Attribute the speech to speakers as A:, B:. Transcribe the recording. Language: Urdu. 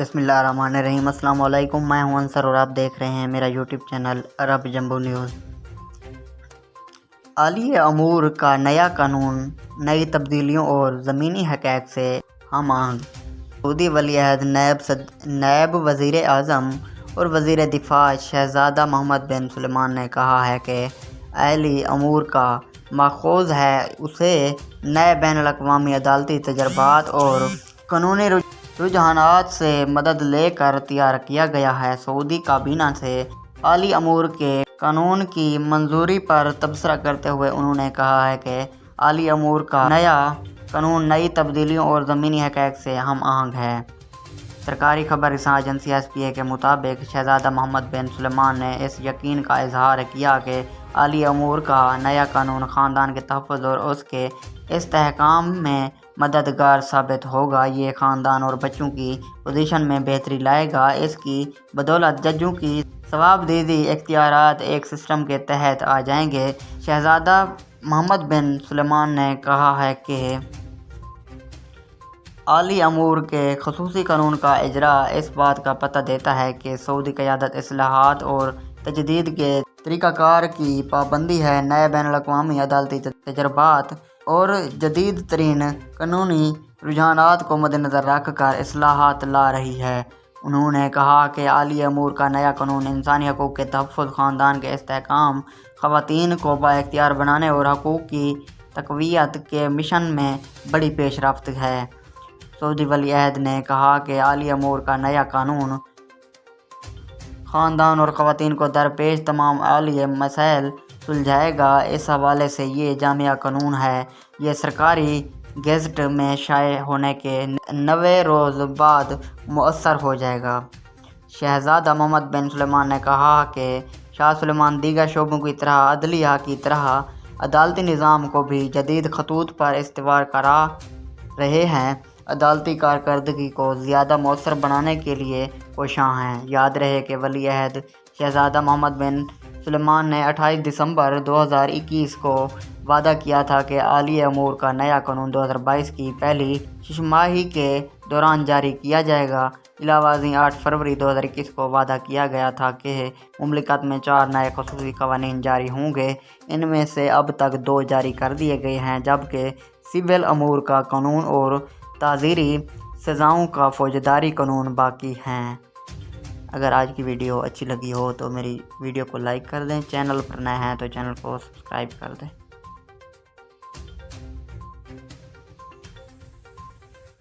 A: بسم اللہ الرحمن الرحیم۔ السلام علیکم، میں ہوں انصر اور آپ دیکھ رہے ہیں میرا یوٹیوب چینل عرب جمبو نیوز۔ عالیہ امور کا نیا قانون نئی تبدیلیوں اور زمینی حقائق سے ہم آہنگ۔ سعودی ولی عہد نائب وزیر اعظم اور وزیر دفاع شہزادہ محمد بن سلمان نے کہا ہے کہ عالیہ امور کا ماخوذ ہے اسے نئے بین الاقوامی عدالتی تجربات اور قانونی رجحانات سے مدد لے کر تیار کیا گیا ہے۔ سعودی کابینہ سے عالیہ امور کے قانون کی منظوری پر تبصرہ کرتے ہوئے انہوں نے کہا ہے کہ عالیہ امور کا نیا قانون نئی تبدیلیوں اور زمینی حقائق سے ہم آہنگ ہے۔ سرکاری خبر رساں ایجنسی SPA کے مطابق شہزادہ محمد بن سلمان نے اس یقین کا اظہار کیا کہ عالیہ امور کا نیا قانون خاندان کے تحفظ اور اس کے استحکام میں مددگار ثابت ہوگا۔ یہ خاندان اور بچوں کی پوزیشن میں بہتری لائے گا۔ اس کی بدولت ججوں کی ثوابدیدی اختیارات ایک سسٹم کے تحت آ جائیں گے۔ شہزادہ محمد بن سلمان نے کہا ہے کہ عالیہ امور کے خصوصی قانون کا اجرا اس بات کا پتہ دیتا ہے کہ سعودی قیادت اصلاحات اور تجدید کے طریقہ کار کی پابندی ہے، نئے بین الاقوامی عدالتی تجربات اور جدید ترین قانونی رجحانات کو مدنظر رکھ کر اصلاحات لا رہی ہے۔ انہوں نے کہا کہ عالیہ امور کا نیا قانون انسانی حقوق کے تحفظ، خاندان کے استحکام، خواتین کو بااختیار بنانے اور حقوق کی تقویت کے مشن میں بڑی پیش رفت ہے۔ سعودی ولی عہد نے کہا کہ عالیہ امور کا نیا قانون خاندان اور خواتین کو درپیش تمام عالیہ مسائل سلجھائے گا۔ اس حوالے سے یہ جامع قانون ہے۔ یہ سرکاری گیزٹ میں شائع ہونے کے 90 روز بعد مؤثر ہو جائے گا۔ شہزادہ محمد بن سلمان نے کہا کہ شاہ سلمان دیگر شعبوں کی طرح عدلیہ کی طرح عدالتی نظام کو بھی جدید خطوط پر استوار کرا رہے ہیں، عدالتی کارکردگی کو زیادہ مؤثر بنانے کے لیے کوشاں ہیں۔ یاد رہے کہ ولی عہد شہزادہ محمد بن سلمان نے 28 دسمبر 2021 کو وعدہ کیا تھا کہ عالیہ امور کا نیا قانون 2022 کی پہلی شش ماہی کے دوران جاری کیا جائے گا۔ علاوہ ازیں 8 فروری 2021 کو وعدہ کیا گیا تھا کہ مملکت میں 4 نئے خصوصی قوانین جاری ہوں گے۔ ان میں سے اب تک 2 جاری کر دیے گئے ہیں، جبکہ سول امور کا قانون اور تعزیری سزاؤں کا فوجداری قانون باقی ہیں۔ اگر آج کی ویڈیو اچھی لگی ہو تو میری ویڈیو کو لائک کر دیں، چینل پر نئے ہیں تو چینل کو سبسکرائب کر دیں۔